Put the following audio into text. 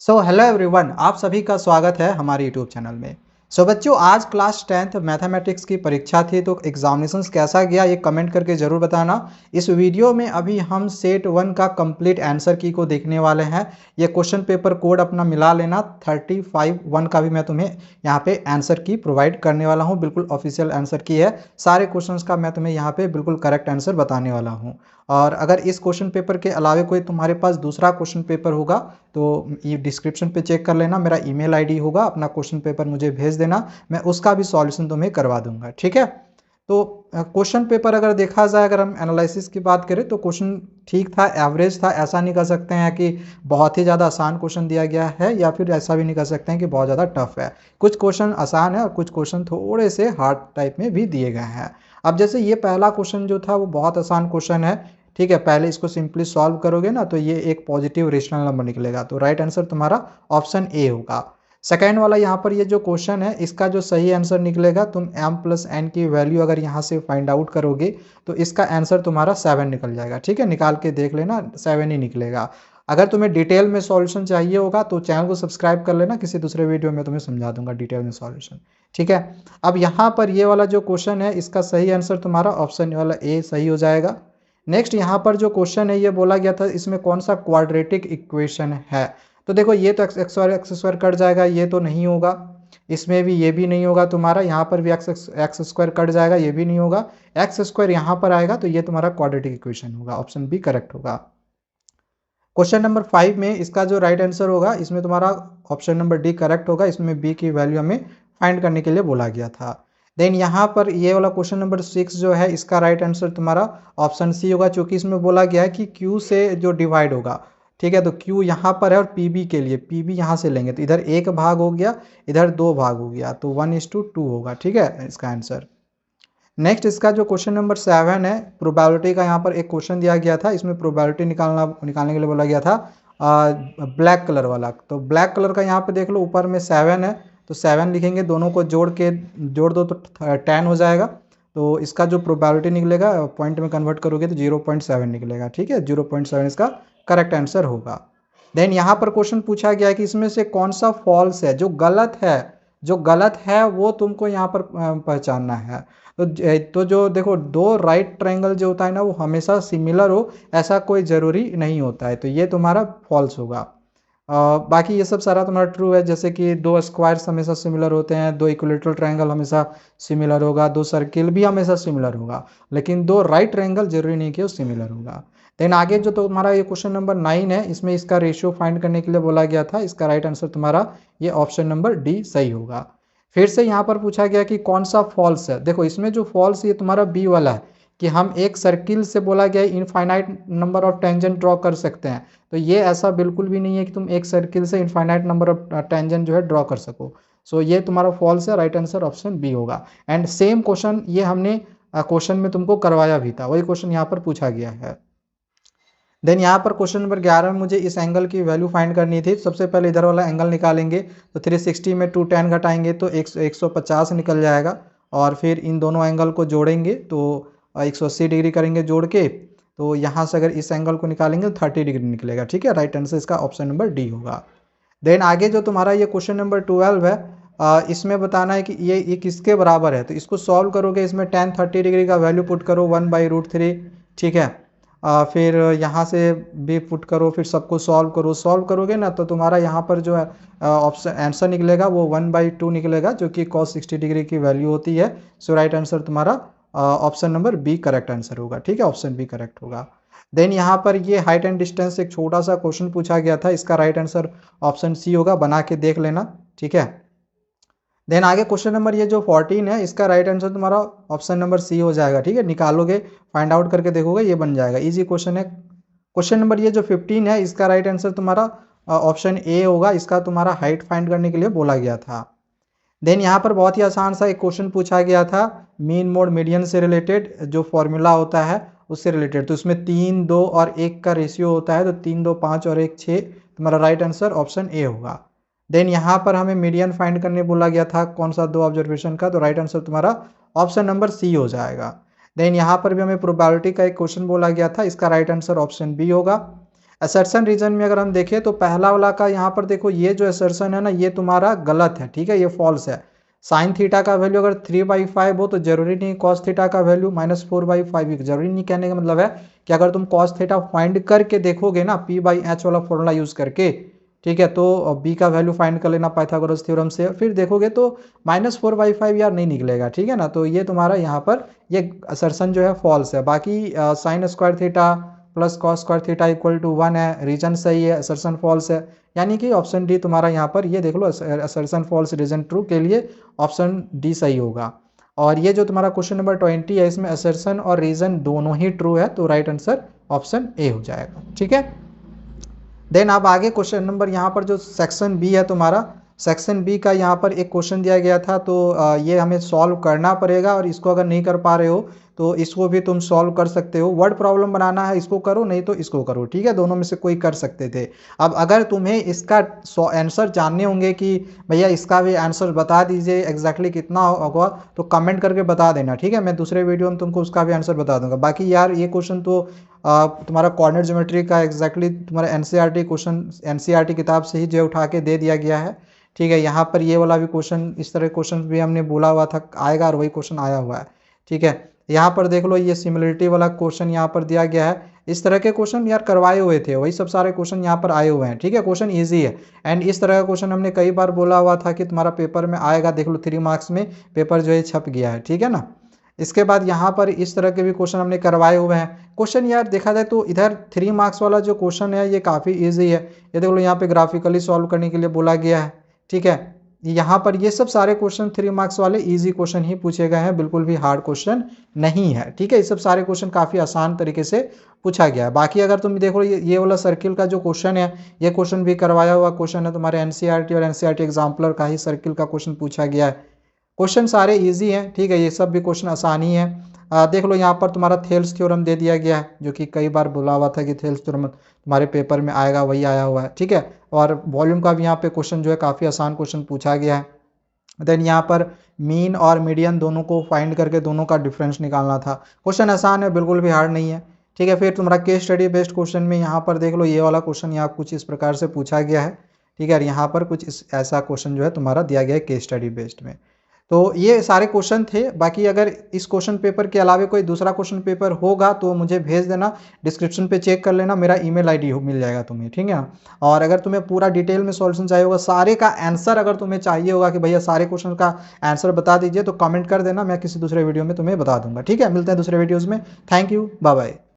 Hello everyone, आप सभी का स्वागत है हमारे यूट्यूब चैनल में। बच्चों, आज क्लास 10th मैथमेटिक्स की परीक्षा थी, तो एग्जामिनेशंस कैसा गया ये कमेंट करके ज़रूर बताना। इस वीडियो में अभी हम सेट 1 का कंप्लीट आंसर की को देखने वाले हैं। ये क्वेश्चन पेपर कोड अपना मिला लेना, 35 1 का भी मैं तुम्हें यहाँ पे आंसर की प्रोवाइड करने वाला हूँ। बिल्कुल ऑफिशियल आंसर की है, सारे क्वेश्चन का मैं तुम्हें यहाँ पे बिल्कुल करेक्ट आंसर बताने वाला हूँ। और अगर इस क्वेश्चन पेपर के अलावा कोई तुम्हारे पास दूसरा क्वेश्चन पेपर होगा तो ये डिस्क्रिप्शन पे चेक कर लेना, मेरा ईमेल आईडी होगा, अपना क्वेश्चन पेपर मुझे भेज देना, मैं उसका भी सॉल्यूशन तुम्हें करवा दूंगा। ठीक है। तो क्वेश्चन पेपर अगर देखा जाए, अगर हम एनालिसिस की बात करें तो क्वेश्चन ठीक था, एवरेज था। ऐसा नहीं कह सकते हैं कि बहुत ही ज़्यादा आसान क्वेश्चन दिया गया है, या फिर ऐसा भी नहीं कह सकते हैं कि बहुत ज़्यादा टफ है। कुछ क्वेश्चन आसान है और कुछ क्वेश्चन थोड़े से हार्ड टाइप में भी दिए गए हैं। अब जैसे ये पहला क्वेश्चन जो था वो बहुत आसान क्वेश्चन है। ठीक है, पहले इसको सिंपली सॉल्व करोगे ना तो ये एक पॉजिटिव रेशनल नंबर निकलेगा, तो राइट आंसर तुम्हारा ऑप्शन ए होगा। सेकेंड वाला यहाँ पर ये जो क्वेश्चन है, इसका जो सही आंसर निकलेगा, तुम m प्लस एन की वैल्यू अगर यहाँ से फाइंड आउट करोगे तो इसका आंसर तुम्हारा 7 निकल जाएगा। ठीक है, निकाल के देख लेना, 7 ही निकलेगा। अगर तुम्हें डिटेल में सॉल्यूशन चाहिए होगा तो चैनल को सब्सक्राइब कर लेना, किसी दूसरे वीडियो में तुम्हें समझा दूंगा डिटेल में सॉल्यूशन। ठीक है। अब यहाँ पर ये वाला जो क्वेश्चन है, इसका सही आंसर तुम्हारा ऑप्शन वाला ए सही हो जाएगा। नेक्स्ट यहाँ पर जो क्वेश्चन है, ये बोला गया था इसमें कौन सा क्वाड्रेटिक इक्वेशन है। तो देखो, ये तो एक्स स्क्वायर कट जाएगा, ये तो नहीं होगा। इसमें भी ये भी नहीं होगा तुम्हारा, यहाँ पर भी एक्स स्क्वायर कट जाएगा, ये भी नहीं होगा। एक्स स्क्वायर यहाँ पर आएगा तो ये तुम्हारा क्वाड्रेटिक इक्वेशन होगा, ऑप्शन बी करेक्ट होगा। क्वेश्चन नंबर 5 में इसका जो राइट आंसर होगा, इसमें तुम्हारा ऑप्शन नंबर डी करेक्ट होगा। इसमें बी की वैल्यू हमें फाइंड करने के लिए बोला गया था। देन यहाँ पर ये वाला क्वेश्चन नंबर 6 जो है, इसका राइट आंसर तुम्हारा ऑप्शन सी होगा, क्योंकि इसमें बोला गया है कि क्यू से जो डिवाइड होगा। ठीक है, तो क्यू यहाँ पर है और पीबी के लिए पीबी यहाँ से लेंगे तो इधर एक भाग हो गया, इधर दो भाग हो गया, तो 1:2 होगा। ठीक है, इसका आंसर। नेक्स्ट इसका जो क्वेश्चन नंबर 7 है, प्रोबेबिलिटी का यहाँ पर एक क्वेश्चन दिया गया था। इसमें प्रोबेबिलिटी निकालने के लिए बोला गया था ब्लैक कलर वाला। तो ब्लैक कलर का यहाँ पे देख लो, ऊपर में 7 है तो 7 लिखेंगे, दोनों को जोड़ दो तो 10 हो जाएगा। तो इसका जो प्रोबेबिलिटी निकलेगा, पॉइंट में कन्वर्ट करोगे तो 0.7 निकलेगा। ठीक है, 0.7 इसका करेक्ट आंसर होगा। देन यहाँ पर क्वेश्चन पूछा गया है कि इसमें से कौन सा फॉल्स है, जो गलत है। जो गलत है वो तुमको यहाँ पर पहचानना है। तो जो देखो, दो राइट ट्रायंगल जो होता है ना, वो हमेशा सिमिलर हो ऐसा कोई ज़रूरी नहीं होता है, तो ये तुम्हारा फॉल्स होगा। बाकी ये सब सारा तुम्हारा ट्रू है, जैसे कि दो स्क्वायर्स हमेशा सिमिलर होते हैं, दो इक्विलेटरल ट्रायंगल हमेशा सिमिलर होगा, दो सर्किल भी हमेशा सिमिलर होगा, लेकिन दो राइट ट्रायंगल जरूरी नहीं कि वो सिमिलर होगा। देन आगे जो तुम्हारा ये क्वेश्चन नंबर 9 है, इसमें इसका रेशियो फाइंड करने के लिए बोला गया था। इसका राइट आंसर तुम्हारा ये ऑप्शन नंबर डी सही होगा। फिर से यहाँ पर पूछा गया कि कौन सा फॉल्स है। देखो, इसमें जो फॉल्स ये तुम्हारा बी वाला है, कि हम एक सर्किल से बोला गया infinite number of tangent draw कर सकते हैं। तो ये ऐसा बिल्कुल भी नहीं है कि तुम एक सर्किल से इनफाइनाइट नंबर ऑफ टेंजेंट जो है ड्रॉ कर सको। सो ये तुम्हारा फॉल्स है, राइट आंसर ऑप्शन बी होगा। एंड सेम क्वेश्चन ये हमने क्वेश्चन में तुमको करवाया भी था, वही क्वेश्चन यहाँ पर पूछा गया है। देन यहाँ पर क्वेश्चन नंबर 11 में मुझे इस एंगल की वैल्यू फाइंड करनी थी। सबसे पहले इधर वाला एंगल निकालेंगे, तो 360 में 210 घटाएंगे तो 150 निकल जाएगा। और फिर इन दोनों एंगल को जोड़ेंगे तो 180 डिग्री करेंगे जोड़ के, तो यहाँ से अगर इस एंगल को निकालेंगे तो 30 डिग्री निकलेगा। ठीक है, राइट आंसर इसका ऑप्शन नंबर डी होगा। देन आगे जो तुम्हारा ये क्वेश्चन नंबर 12 है, इसमें बताना है कि ये किसके बराबर है। तो इसको सॉल्व करोगे, इसमें tan 30 डिग्री का वैल्यू पुट करो 1/√3। ठीक है, फिर यहाँ से भी पुट करो, फिर सबको सॉल्व करो। सॉल्व करोगे ना तो तुम्हारा यहाँ पर जो ऑप्शन आंसर निकलेगा वो 1/2 निकलेगा, जो कि cos 60 डिग्री की वैल्यू होती है। सो राइट आंसर तुम्हारा option number B correct answer होगा। ठीक है, ऑप्शन बी करेक्ट होगा। देन यहाँ पर ये हाइट एंड डिस्टेंस एक छोटा सा क्वेश्चन पूछा गया था, इसका राइट आंसर ऑप्शन सी होगा, बना के देख लेना। ठीक है। देन आगे क्वेश्चन नंबर ये जो 14 है, इसका राइट आंसर तुम्हारा ऑप्शन नंबर सी हो जाएगा। ठीक है, निकालोगे, फाइंड आउट करके देखोगे, ये बन जाएगा, इजी क्वेश्चन है। क्वेश्चन नंबर ये जो 15 है, इसका राइट आंसर तुम्हारा ऑप्शन ए होगा। इसका तुम्हारा हाइट फाइंड करने के लिए बोला गया था। देन यहाँ पर बहुत ही आसान सा एक क्वेश्चन पूछा गया था, मीन मोड मीडियन से रिलेटेड जो फॉर्मूला होता है उससे रिलेटेड। तो इसमें 3, 2 और 1 का रेशियो होता है, तो 3, 2, 5 और 1, 6। तुम्हारा राइट आंसर ऑप्शन ए होगा। देन यहाँ पर हमें मीडियन फाइंड करने बोला गया था, कौन सा, दो ऑब्जर्वेशन का, तो राइट आंसर तुम्हारा ऑप्शन नंबर सी हो जाएगा। देन यहाँ पर भी हमें प्रोबेबिलिटी का एक क्वेश्चन बोला गया था, इसका राइट आंसर ऑप्शन बी होगा। असर्शन रीजन में अगर हम देखें तो पहला वाला का यहाँ पर देखो, ये जो असर्शन है ना ये तुम्हारा गलत है, ठीक है, ये फॉल्स है। साइन थीटा का वैल्यू अगर 3/5 हो तो जरूरी नहीं कॉस थीटा का वैल्यू -4/5, जरूरी नहीं, कहने का मतलब है कि अगर तुम कॉस थीटा फाइंड करके देखोगे ना P/H वाला फॉर्मूला यूज करके, ठीक है, तो बी का वैल्यू फाइंड कर लेना पाइथागोरस थ्योरम से, फिर देखोगे तो -4/5 यार नहीं निकलेगा, ठीक है ना। तो ये तुम्हारा यहाँ पर ये असर्शन जो है फॉल्स है। बाकी sine square theta plus cos square theta equal to 1 है, रीजन सही है, असर्शन फॉल्स है, यानी कि ऑप्शन डी तुम्हारा यहाँ पर, ये देख लो, असर्शन फॉल्स रीजन ट्रू के लिए ऑप्शन डी सही होगा। और ये जो तुम्हारा क्वेश्चन नंबर 20 है इसमें असर्शन और रीजन दोनों ही ट्रू है, तो राइट आंसर ऑप्शन ए हो जाएगा, ठीक है। देन अब आगे क्वेश्चन नंबर यहाँ पर जो सेक्शन बी है तुम्हारा, सेक्शन बी का यहाँ पर एक क्वेश्चन दिया गया था, तो ये हमें सॉल्व करना पड़ेगा, और इसको अगर नहीं कर पा रहे हो तो इसको भी तुम सॉल्व कर सकते हो। वर्ड प्रॉब्लम बनाना है, इसको करो, नहीं तो इसको करो, ठीक है, दोनों में से कोई कर सकते थे। अब अगर तुम्हें इसका आंसर जानने होंगे कि भैया इसका भी आंसर बता दीजिए एग्जैक्टली कितना होगा, तो कमेंट करके बता देना, ठीक है, मैं दूसरे वीडियो में तुमको उसका भी आंसर बता दूंगा। बाकी यार ये क्वेश्चन तो तुम्हारा कोऑर्डिनेट ज्योमेट्री का एग्जैक्टली तुम्हारा एनसीईआरटी क्वेश्चन, एनसीईआरटी किताब से ही जो उठा के दे दिया गया है, ठीक है। यहाँ पर ये वाला भी क्वेश्चन, इस तरह क्वेश्चन भी हमने बोला हुआ था आएगा, और वही क्वेश्चन आया हुआ है, ठीक है। यहाँ पर देख लो, ये सिमिलरिटी वाला क्वेश्चन यहाँ पर दिया गया है। इस तरह के क्वेश्चन यार करवाए हुए थे, वही सब सारे क्वेश्चन यहाँ पर आए हुए हैं, ठीक है, क्वेश्चन ईजी है। एंड इस तरह का क्वेश्चन हमने कई बार बोला हुआ था कि तुम्हारा पेपर में आएगा, देख लो 3 मार्क्स में पेपर जो है छप गया है, ठीक है ना। इसके बाद यहाँ पर इस तरह के भी क्वेश्चन हमने करवाए हुए हैं। क्वेश्चन यार देखा जाए तो इधर 3 मार्क्स वाला जो क्वेश्चन है ये काफ़ी इजी है, ये देख लो यहाँ पे ग्राफिकली सॉल्व करने के लिए बोला गया है, ठीक है। यहाँ पर ये सब सारे क्वेश्चन 3 मार्क्स वाले इजी क्वेश्चन ही पूछे गए हैं, बिल्कुल भी हार्ड क्वेश्चन नहीं है, ठीक है। ये सब सारे क्वेश्चन काफ़ी आसान तरीके से पूछा गया है। बाकी अगर तुम देखो ये वाला सर्किल का जो क्वेश्चन है, ये क्वेश्चन भी करवाया हुआ क्वेश्चन है, तुम्हारे एनसीईआरटी और एनसीईआरटी एग्जाम्पलर का ही सर्किल का क्वेश्चन पूछा गया है। क्वेश्चन सारे इजी हैं, ठीक है, ये सब भी क्वेश्चन आसान ही है। देख लो यहाँ पर तुम्हारा थेल्स थ्योरम दे दिया गया है, जो कि कई बार बोला हुआ था कि थेल्स थ्योरम तुम्हारे पेपर में आएगा, वही आया हुआ है, ठीक है। और वॉल्यूम का भी यहाँ पे क्वेश्चन जो है काफ़ी आसान क्वेश्चन पूछा गया है। देन यहाँ पर मीन और मीडियन दोनों को फाइंड करके दोनों का डिफरेंस निकालना था। क्वेश्चन आसान है, बिल्कुल भी हार्ड नहीं है, ठीक है। फिर तुम्हारा केस स्टडी बेस्ड क्वेश्चन में यहाँ पर देख लो, ये वाला क्वेश्चन यहाँ कुछ इस प्रकार से पूछा गया है, ठीक है। और यहाँ पर कुछ ऐसा क्वेश्चन जो है तुम्हारा दिया गया है केस स्टडी बेस्ड में। तो ये सारे क्वेश्चन थे। बाकी अगर इस क्वेश्चन पेपर के अलावा कोई दूसरा क्वेश्चन पेपर होगा तो मुझे भेज देना, डिस्क्रिप्शन पे चेक कर लेना, मेरा ईमेल आईडी मिल जाएगा तुम्हें, ठीक है। और अगर तुम्हें पूरा डिटेल में सॉल्यूशन चाहिए होगा, सारे का आंसर अगर तुम्हें चाहिए होगा कि भैया सारे क्वेश्चन का आंसर बता दीजिए, तो कमेंट कर देना, मैं किसी दूसरे वीडियो में तुम्हें बता दूंगा, ठीक है। मिलते हैं दूसरे वीडियोज़ में, थैंक यू, बाय बाय।